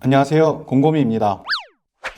안녕하세요, 곰곰이입니다.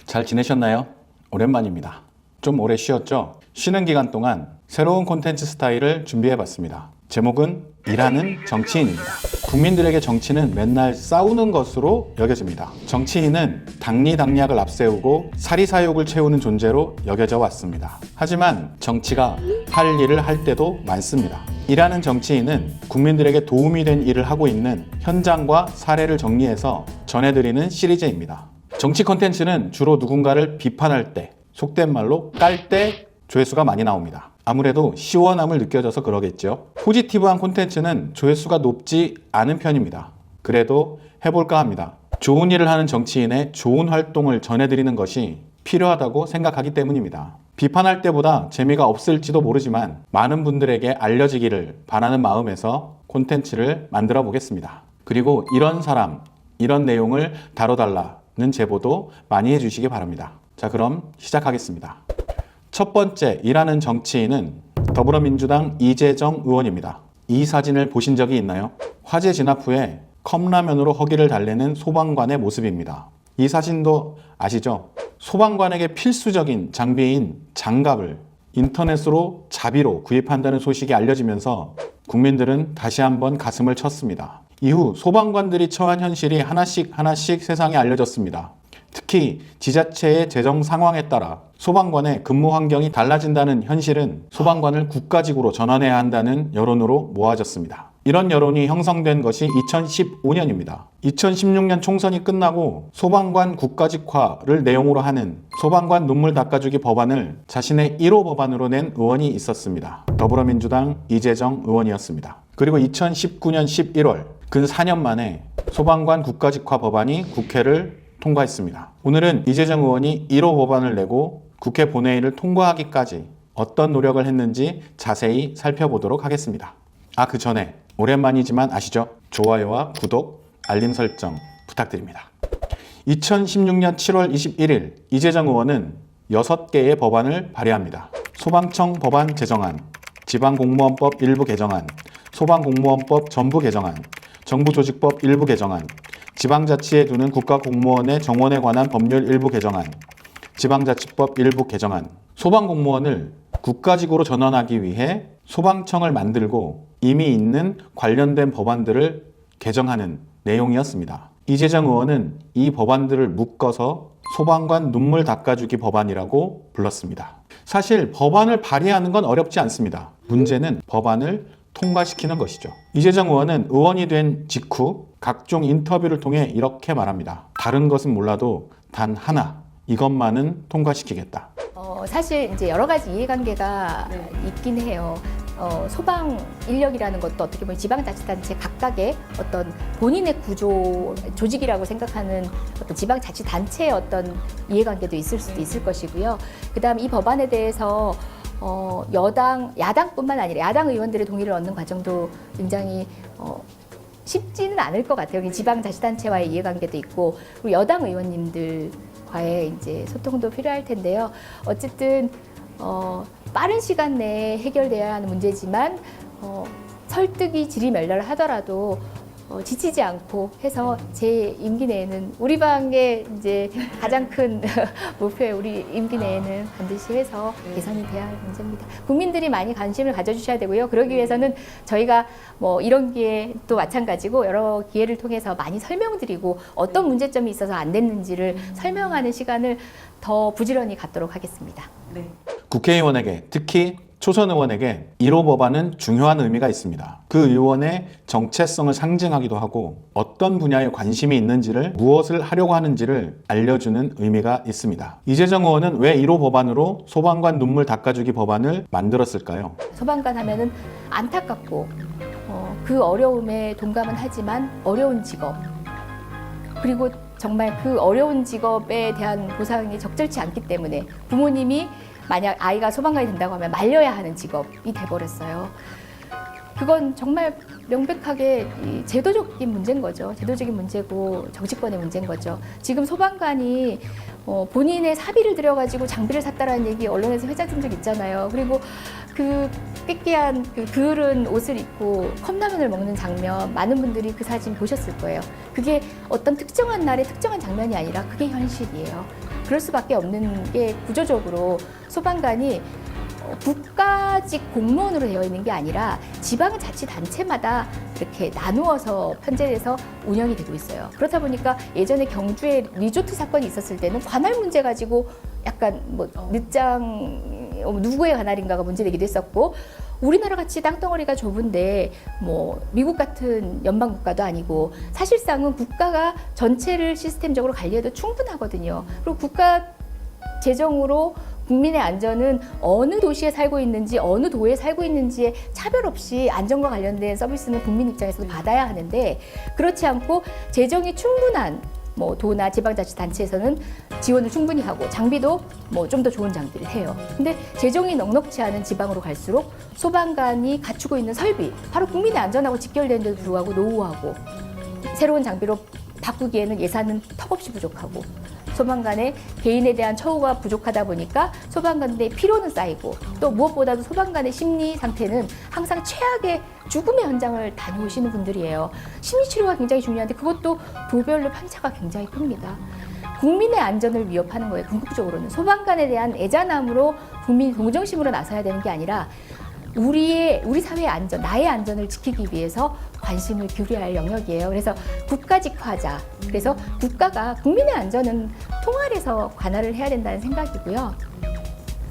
잘 지내셨나요? 오랜만입니다. 좀 오래 쉬었죠? 쉬는 기간 동안 새로운 콘텐츠 스타일을 준비해봤습니다. 제목은 일하는 정치인입니다. 국민들에게 정치는 맨날 싸우는 것으로 여겨집니다. 정치인은 당리당략을 앞세우고 사리사욕을 채우는 존재로 여겨져 왔습니다. 하지만 정치가 할 일을 할 때도 많습니다. 일하는 정치인은 국민들에게 도움이 된 일을 하고 있는 현장과 사례를 정리해서 전해드리는 시리즈입니다. 정치 콘텐츠는 주로 누군가를 비판할 때, 속된 말로 깔 때 조회수가 많이 나옵니다. 아무래도 시원함을 느껴져서 그러겠죠. 포지티브한 콘텐츠는 조회수가 높지 않은 편입니다. 그래도 해볼까 합니다. 좋은 일을 하는 정치인의 좋은 활동을 전해드리는 것이 필요하다고 생각하기 때문입니다. 비판할 때보다 재미가 없을지도 모르지만 많은 분들에게 알려지기를 바라는 마음에서 콘텐츠를 만들어 보겠습니다. 그리고 이런 사람, 이런 내용을 다뤄달라는 제보도 많이 해주시기 바랍니다. 자, 그럼 시작하겠습니다. 첫 번째 일하는 정치인은 더불어민주당 이재정 의원입니다. 이 사진을 보신 적이 있나요? 화재 진압 후에 컵라면으로 허기를 달래는 소방관의 모습입니다. 이 사진도 아시죠? 소방관에게 필수적인 장비인 장갑을 인터넷으로 자비로 구입한다는 소식이 알려지면서 국민들은 다시 한번 가슴을 쳤습니다. 이후 소방관들이 처한 현실이 하나씩 세상에 알려졌습니다. 특히 지자체의 재정 상황에 따라 소방관의 근무 환경이 달라진다는 현실은 소방관을 국가직으로 전환해야 한다는 여론으로 모아졌습니다. 이런 여론이 형성된 것이 2015년입니다. 2016년 총선이 끝나고 소방관 국가직화를 내용으로 하는 소방관 눈물 닦아주기 법안을 자신의 1호 법안으로 낸 의원이 있었습니다. 더불어민주당 이재정 의원이었습니다. 그리고 2019년 11월 근 4년 만에 소방관 국가직화 법안이 국회를 통과했습니다. 오늘은 이재정 의원이 1호 법안을 내고 국회 본회의를 통과하기까지 어떤 노력을 했는지 자세히 살펴보도록 하겠습니다. 그 전에 오랜만이지만 아시죠? 좋아요와 구독, 알림 설정 부탁드립니다. 2016년 7월 21일 이재정 의원은 6개의 법안을 발의합니다. 소방청 법안 제정안, 지방공무원법 일부 개정안, 소방공무원법 전부 개정안, 정부조직법 일부 개정안, 지방자치에 두는 국가공무원의 정원에 관한 법률 일부 개정안, 지방자치법 일부 개정안. 소방공무원을 국가직으로 전환하기 위해 소방청을 만들고 이미 있는 관련된 법안들을 개정하는 내용이었습니다. 이재정 의원은 이 법안들을 묶어서 소방관 눈물 닦아주기 법안이라고 불렀습니다. 사실 법안을 발의하는 건 어렵지 않습니다. 문제는 법안을 통과시키는 것이죠. 이재정 의원은 의원이 된 직후 각종 인터뷰를 통해 이렇게 말합니다. 다른 것은 몰라도 단 하나, 이것만은 통과시키겠다. 사실 이제 여러 가지 이해관계가 있긴 해요. 소방 인력이라는 것도 어떻게 보면 지방자치단체 각각의 어떤 본인의 구조, 조직이라고 생각하는 어떤 지방자치단체의 어떤 이해관계도 있을 수도 있을 것이고요. 그다음 이 법안에 대해서 야당뿐만 아니라 야당 의원들의 동의를 얻는 과정도 굉장히 쉽지는 않을 것 같아요. 지방자치단체와의 이해관계도 있고, 그리고 여당 의원님들과의 이제 소통도 필요할 텐데요. 어쨌든 빠른 시간 내에 해결돼야 하는 문제지만 설득이 지리멸렬을 하더라도 지치지 않고 해서 제 임기 내에는 우리 방의 이제 가장 큰 목표에 우리 임기 내에는 반드시 해서 개선이 돼야 할 문제입니다. 국민들이 많이 관심을 가져주셔야 되고요. 그러기 위해서는 저희가 뭐 이런 기회 또 마찬가지고 여러 기회를 통해서 많이 설명드리고 어떤 문제점이 있어서 안 됐는지를 설명하는 시간을 더 부지런히 갖도록 하겠습니다. 네. 국회의원에게, 특히 초선 의원에게 1호 법안은 중요한 의미가 있습니다. 그 의원의 정체성을 상징하기도 하고 어떤 분야에 관심이 있는지를, 무엇을 하려고 하는지를 알려주는 의미가 있습니다. 이재정 의원은 왜 1호 법안으로 소방관 눈물 닦아주기 법안을 만들었을까요? 소방관 하면은 안타깝고 그 어려움에 동감은 하지만 어려운 직업, 그리고 정말 그 어려운 직업에 대한 보상이 적절치 않기 때문에 부모님이 만약 아이가 소방관이 된다고 하면 말려야 하는 직업이 돼버렸어요. 그건 정말 명백하게 이 제도적인 문제인 거죠. 제도적인 문제고 정치권의 문제인 거죠. 지금 소방관이 본인의 사비를 들여가지고 장비를 샀다라는 얘기 언론에서 회자된 적 있잖아요. 그리고 그 꾀꾀한 그 그을은 옷을 입고 컵라면을 먹는 장면 많은 분들이 그 사진 보셨을 거예요. 그게 어떤 특정한 날의 특정한 장면이 아니라 그게 현실이에요. 그럴 수밖에 없는 게 구조적으로 소방관이 국가직 공무원으로 되어 있는 게 아니라 지방자치단체마다 이렇게 나누어서 편제돼서 운영이 되고 있어요. 그렇다 보니까 예전에 경주에 리조트 사건이 있었을 때는 관할 문제 가지고 약간 뭐 늦장 누구의 관할인가가 문제되기도 했었고, 우리나라 같이 땅덩어리가 좁은데 뭐 미국 같은 연방 국가도 아니고 사실상은 국가가 전체를 시스템적으로 관리해도 충분하거든요. 그리고 국가 재정으로 국민의 안전은 어느 도시에 살고 있는지 어느 도에 살고 있는지에 차별 없이 안전과 관련된 서비스는 국민 입장에서도 받아야 하는데, 그렇지 않고 재정이 충분한 뭐 도나 지방자치단체에서는 지원을 충분히 하고 장비도 뭐 좀 더 좋은 장비를 해요. 근데 재정이 넉넉지 않은 지방으로 갈수록 소방관이 갖추고 있는 설비, 바로 국민의 안전하고 직결되는데도 불구하고 노후하고 새로운 장비로 바꾸기에는 예산은 턱없이 부족하고, 소방관의 개인에 대한 처우가 부족하다 보니까 소방관의 피로는 쌓이고, 또 무엇보다도 소방관의 심리 상태는 항상 최악의 죽음의 현장을 다녀오시는 분들이에요. 심리치료가 굉장히 중요한데 그것도 도별로 편차가 굉장히 큽니다. 국민의 안전을 위협하는 거예요. 궁극적으로는 소방관에 대한 애잔함으로 국민 동정심으로 나서야 되는 게 아니라 우리 사회의 안전, 나의 안전을 지키기 위해서 관심을 기울여야 할 영역이에요. 그래서 국가직화하자. 그래서 국가가 국민의 안전은 통할해서 관할을 해야 된다는 생각이고요.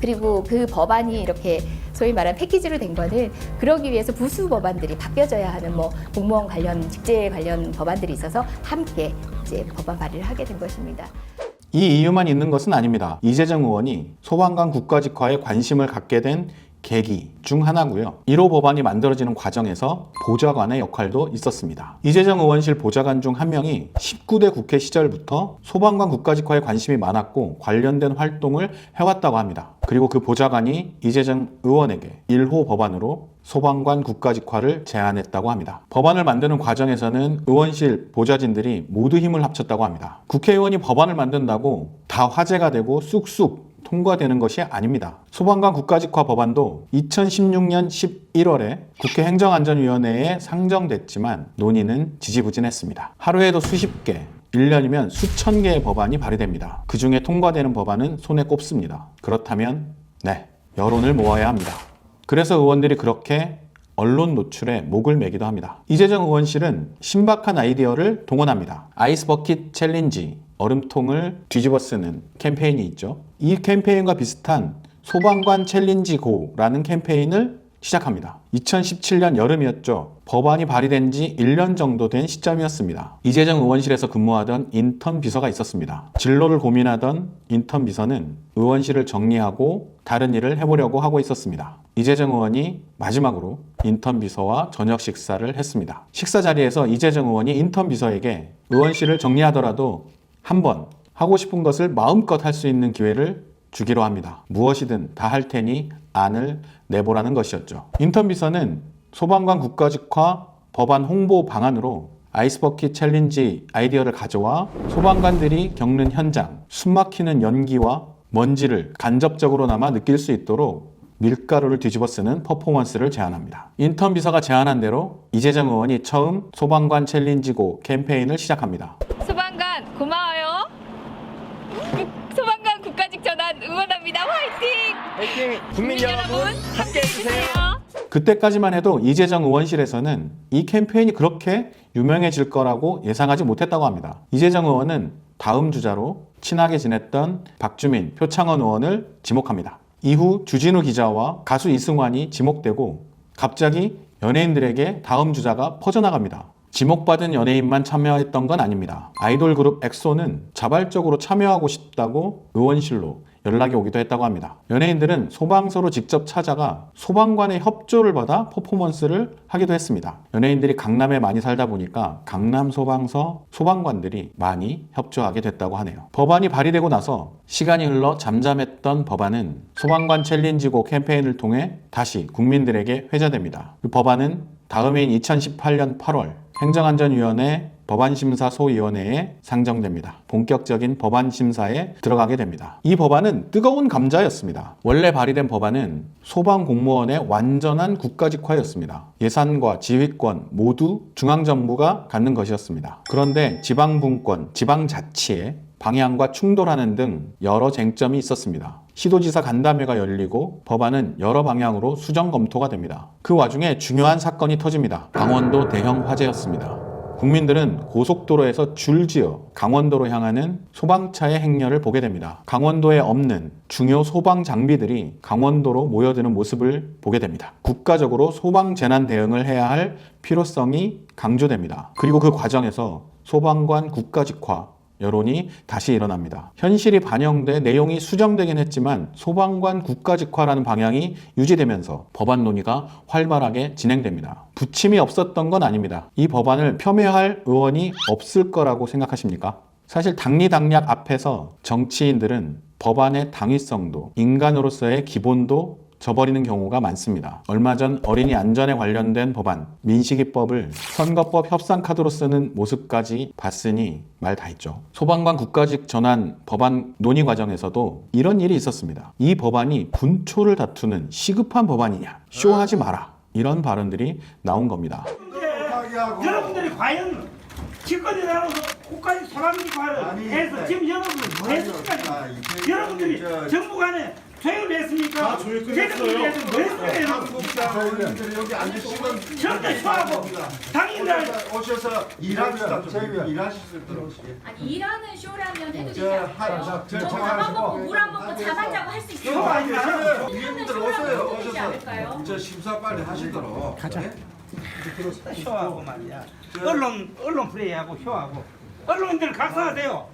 그리고 그 법안이 이렇게 소위 말하는 패키지로 된 거는 그러기 위해서 부수 법안들이 바뀌어져야 하는 뭐 공무원 관련, 직제 관련 법안들이 있어서 함께 이제 법안 발의를 하게 된 것입니다. 이 이유만 있는 것은 아닙니다. 이재정 의원이 소방관 국가직화에 관심을 갖게 된 계기 중 하나고요. 1호 법안이 만들어지는 과정에서 보좌관의 역할도 있었습니다. 이재정 의원실 보좌관 중 한 명이 19대 국회 시절부터 소방관 국가직화에 관심이 많았고 관련된 활동을 해왔다고 합니다. 그리고 그 보좌관이 이재정 의원에게 1호 법안으로 소방관 국가직화를 제안했다고 합니다. 법안을 만드는 과정에서는 의원실 보좌진들이 모두 힘을 합쳤다고 합니다. 국회의원이 법안을 만든다고 다 화제가 되고 쑥쑥 통과되는 것이 아닙니다. 소방관 국가직화 법안도 2016년 11월에 국회 행정안전위원회에 상정됐지만 논의는 지지부진했습니다. 하루에도 수십 개, 1년이면 수천 개의 법안이 발의됩니다. 그 중에 통과되는 법안은 손에 꼽습니다. 그렇다면 여론을 모아야 합니다. 그래서 의원들이 그렇게 언론 노출에 목을 매기도 합니다. 이재정 의원실은 신박한 아이디어를 동원합니다. 아이스 버킷 챌린지, 얼음통을 뒤집어 쓰는 캠페인이 있죠. 이 캠페인과 비슷한 소방관 챌린지 고라는 캠페인을 시작합니다. 2017년 여름이었죠. 법안이 발의된 지 1년 정도 된 시점이었습니다. 이재정 의원실에서 근무하던 인턴 비서가 있었습니다. 진로를 고민하던 인턴 비서는 의원실을 정리하고 다른 일을 해보려고 하고 있었습니다. 이재정 의원이 마지막으로 인턴 비서와 저녁 식사를 했습니다. 식사 자리에서 이재정 의원이 인턴 비서에게 의원실을 정리하더라도 한번 하고 싶은 것을 마음껏 할 수 있는 기회를 주기로 합니다. 무엇이든 다 할 테니 안을 내보라는 것이었죠. 인턴 비서는 소방관 국가직화 법안 홍보 방안으로 아이스버킷 챌린지 아이디어를 가져와 소방관들이 겪는 현장, 숨막히는 연기와 먼지를 간접적으로나마 느낄 수 있도록 밀가루를 뒤집어 쓰는 퍼포먼스를 제안합니다. 인턴 비서가 제안한 대로 이재정 의원이 처음 소방관 챌린지고 캠페인을 시작합니다. 소방관 고마워요. 소방관 국가직 전환 응원합니다. 화이팅! 화이팅! 국민 여러분 함께 해주세요. 그때까지만 해도 이재정 의원실에서는 이 캠페인이 그렇게 유명해질 거라고 예상하지 못했다고 합니다. 이재정 의원은 다음 주자로 친하게 지냈던 박주민, 표창원 의원을 지목합니다. 이후 주진우 기자와 가수 이승환이 지목되고 갑자기 연예인들에게 다음 주자가 퍼져나갑니다. 지목받은 연예인만 참여했던 건 아닙니다. 아이돌 그룹 엑소는 자발적으로 참여하고 싶다고 의원실로 연락이 오기도 했다고 합니다. 연예인들은 소방서로 직접 찾아가 소방관의 협조를 받아 퍼포먼스를 하기도 했습니다. 연예인들이 강남에 많이 살다 보니까 강남 소방서 소방관들이 많이 협조하게 됐다고 하네요. 법안이 발의되고 나서 시간이 흘러 잠잠했던 법안은 소방관 챌린지고 캠페인을 통해 다시 국민들에게 회자됩니다. 그 법안은 다음 해인 2018년 8월 행정안전위원회 법안심사소위원회에 상정됩니다. 본격적인 법안심사에 들어가게 됩니다. 이 법안은 뜨거운 감자였습니다. 원래 발의된 법안은 소방공무원의 완전한 국가직화였습니다. 예산과 지휘권 모두 중앙정부가 갖는 것이었습니다. 그런데 지방분권, 지방자치에 방향과 충돌하는 등 여러 쟁점이 있었습니다. 시도지사 간담회가 열리고 법안은 여러 방향으로 수정 검토가 됩니다. 그 와중에 중요한 사건이 터집니다. 강원도 대형 화재였습니다. 국민들은 고속도로에서 줄지어 강원도로 향하는 소방차의 행렬을 보게 됩니다. 강원도에 없는 중요 소방 장비들이 강원도로 모여드는 모습을 보게 됩니다. 국가적으로 소방 재난 대응을 해야 할 필요성이 강조됩니다. 그리고 그 과정에서 소방관 국가직화 여론이 다시 일어납니다. 현실이 반영돼 내용이 수정되긴 했지만 소방관 국가직화라는 방향이 유지되면서 법안 논의가 활발하게 진행됩니다. 부침이 없었던 건 아닙니다. 이 법안을 폄훼할 의원이 없을 거라고 생각하십니까? 사실 당리당략 앞에서 정치인들은 법안의 당위성도 인간으로서의 기본도 저버리는 경우가 많습니다. 얼마 전 어린이 안전에 관련된 법안 민식이법을 선거법 협상카드로 쓰는 모습까지 봤으니 말 다 했죠. 소방관 국가직 전환 법안 논의 과정에서도 이런 일이 있었습니다. 이 법안이 분초를 다투는 시급한 법안이냐, 쇼하지 마라, 이런 발언들이 나온 겁니다. 여러분들이 과연 집권에 나와서 국가의 소방직화를 해서 지금 여러분들 뭐 했습니까? 여러분들이 정부 간에 조율을 했습니까? 제정부에서 뭐 했어요? 여기 앉으시면 전부 쇼하고 당인들 오셔서 일합시다. 일하실 수 있도록. 아니 일하는 쇼라면 해도 되지 저 않을까요? 저 저 밥 먹고 물 안 먹고 자자자고 할 수 있어요. 쇼 아니야. 위원님들 오세요. 되지 오셔서 않을까요? 저 심사 빨리 하시도록. 가자. 쇼하고 말이야. 언론 플레이하고 쇼하고 언론인들 각성하세요.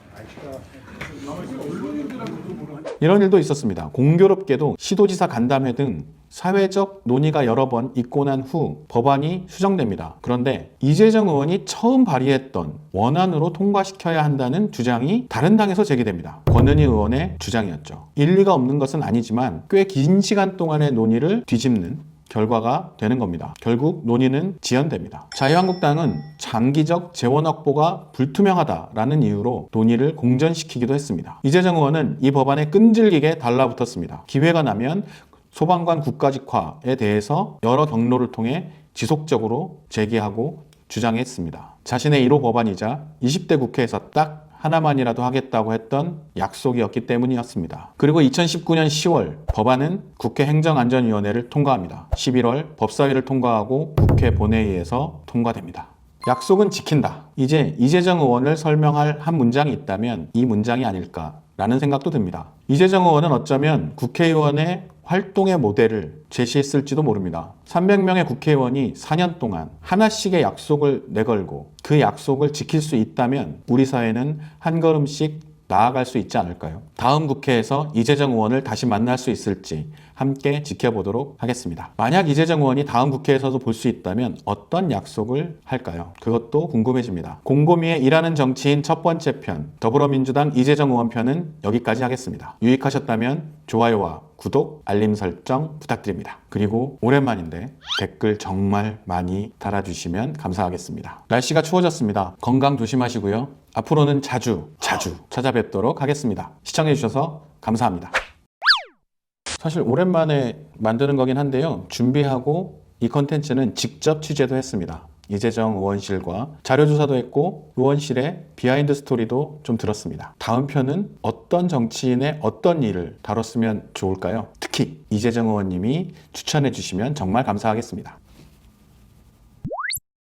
이런 일도 있었습니다. 공교롭게도 시도지사 간담회 등 사회적 논의가 여러 번 있고 난 후 법안이 수정됩니다. 그런데 이재정 의원이 처음 발의했던 원안으로 통과시켜야 한다는 주장이 다른 당에서 제기됩니다. 권은희 의원의 주장이었죠. 일리가 없는 것은 아니지만 꽤 긴 시간 동안의 논의를 뒤집는 결과가 되는 겁니다. 결국 논의는 지연됩니다. 자유한국당은 장기적 재원 확보가 불투명하다라는 이유로 논의를 공전시키기도 했습니다. 이재정 의원은 이 법안에 끈질기게 달라붙었습니다. 기회가 나면 소방관 국가직화에 대해서 여러 경로를 통해 지속적으로 제기하고 주장했습니다. 자신의 1호 법안이자 20대 국회에서 딱 하나만이라도 하겠다고 했던 약속이었기 때문이었습니다. 그리고 2019년 10월 법안은 국회 행정안전위원회를 통과합니다. 11월 법사위를 통과하고 국회 본회의에서 통과됩니다. 약속은 지킨다. 이제 이재정 의원을 설명할 한 문장이 있다면 이 문장이 아닐까라는 생각도 듭니다. 이재정 의원은 어쩌면 국회의원의 활동의 모델을 제시했을지도 모릅니다. 300명의 국회의원이 4년 동안 하나씩의 약속을 내걸고 그 약속을 지킬 수 있다면 우리 사회는 한 걸음씩 나아갈 수 있지 않을까요? 다음 국회에서 이재정 의원을 다시 만날 수 있을지 함께 지켜보도록 하겠습니다. 만약 이재정 의원이 다음 국회에서도 볼 수 있다면 어떤 약속을 할까요? 그것도 궁금해집니다. 곰곰이의 일하는 정치인 첫 번째 편, 더불어민주당 이재정 의원 편은 여기까지 하겠습니다. 유익하셨다면 좋아요와 구독, 알림 설정 부탁드립니다. 그리고 오랜만인데 댓글 정말 많이 달아주시면 감사하겠습니다. 날씨가 추워졌습니다. 건강 조심하시고요. 앞으로는 자주 찾아뵙도록 하겠습니다. 시청해주셔서 감사합니다. 사실 오랜만에 만드는 거긴 한데요. 준비하고 이 컨텐츠는 직접 취재도 했습니다. 이재정 의원실과 자료조사도 했고 의원실의 비하인드 스토리도 좀 들었습니다. 다음 편은 어떤 정치인의 어떤 일을 다뤘으면 좋을까요? 특히 이재정 의원님이 추천해 주시면 정말 감사하겠습니다.